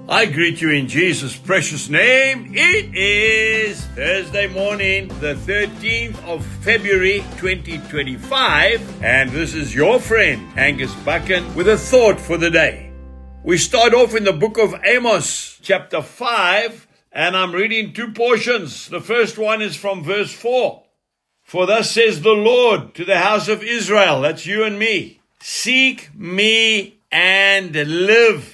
I greet you in Jesus' precious name. It is Thursday morning, the 13th of February, 2025, and this is your friend, Angus Buchen, with a thought for the day. We start off in the book of Amos, chapter 5, and I'm reading two portions. The first one is from verse 4. For thus says the Lord to the house of Israel, that's you and me, seek me and live.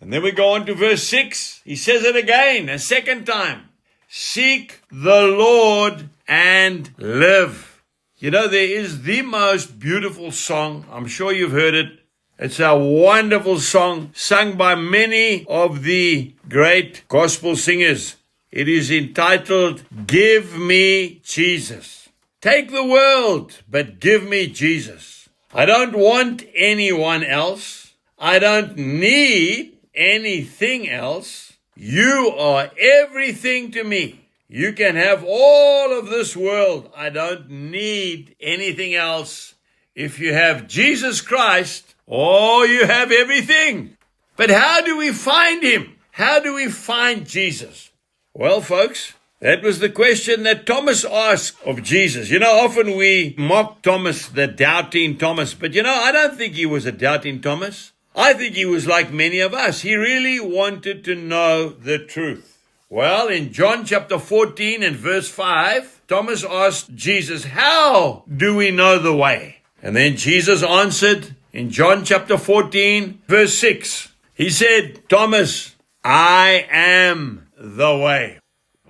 And then we go on to verse 6. He says it again, a second time. Seek the Lord and live. You know, there is the most beautiful song. I'm sure you've heard it. It's a wonderful song sung by many of the great gospel singers. It is entitled, Give Me Jesus. Take the world, but give me Jesus. I don't want anyone else. I don't need anything else. You are everything to me. You can have all of this world. I don't need anything else. If you have Jesus Christ, oh, you have everything. But how do we find him? How do we find Jesus? Well, folks, that was the question that Thomas asked of Jesus. You know, often we mock Thomas, the doubting Thomas. But you know, I don't think he was a doubting Thomas. I think he was like many of us. He really wanted to know the truth. Well, in John chapter 14 and verse 5, Thomas asked Jesus, how do we know the way? And then Jesus answered in John chapter 14, verse 6. He said, Thomas, I am the way.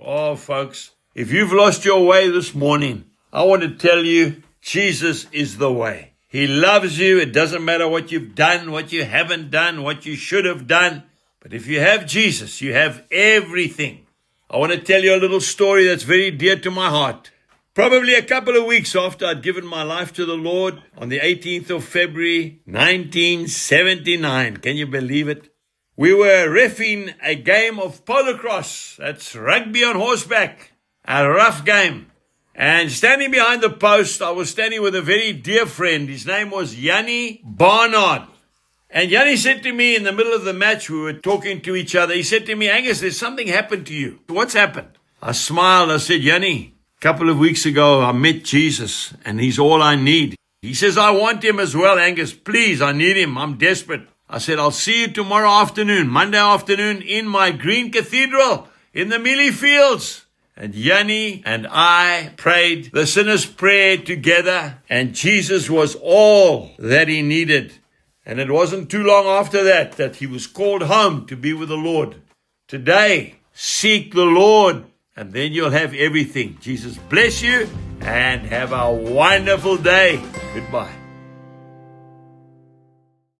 Oh, folks, if you've lost your way this morning, I want to tell you, Jesus is the way. He loves you. It doesn't matter what you've done, what you haven't done, what you should have done. But if you have Jesus, you have everything. I want to tell you a little story that's very dear to my heart. Probably a couple of weeks after I'd given my life to the Lord on the 18th of February, 1979. Can you believe it? We were reffing a game of polocrosse. That's rugby on horseback. A rough game. And standing behind the post, I was standing with a very dear friend. His name was Yanni Barnard. And Yanni said to me in the middle of the match, we were talking to each other. He said to me, Angus, there's something happened to you. What's happened? I smiled. I said, Yanni, a couple of weeks ago, I met Jesus and he's all I need. He says, I want him as well, Angus. Please, I need him. I'm desperate. I said, I'll see you tomorrow afternoon, Monday afternoon, in my green cathedral in the Mealie Fields. And Yanni and I prayed the sinner's prayer together, and Jesus was all that he needed. And it wasn't too long after that he was called home to be with the Lord. Today, seek the Lord, and then you'll have everything. Jesus bless you, and have a wonderful day. Goodbye.